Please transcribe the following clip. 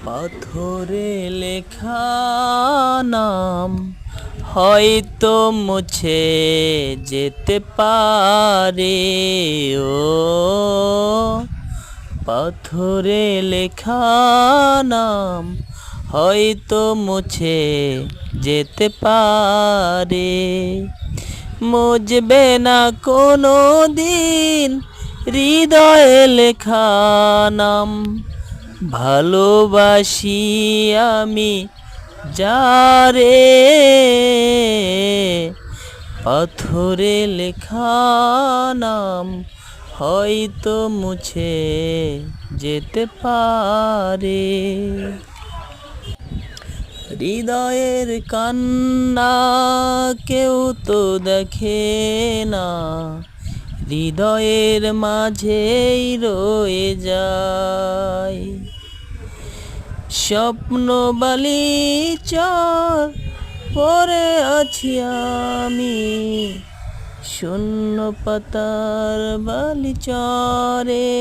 পাথরে লেখা নাম হয়তো মুছে যেতে পারে। ও পাথরে লেখা নাম হয়তো মুছে যেতে পারে। মুছবে না কোনো দিন হৃদয়ে লেখা নাম। ভালোবাসি আমি যারে, পাথরে লেখা নাম হয়তো মুছে যেতে পারে। হৃদয়ের কান্না কেউ তো দেখে না, হৃদয়ের মাঝেই রয়ে যায়। স্বপ্ন বালিচর পড়ে আছি আমি, শূন্য পাতার বালিচরে।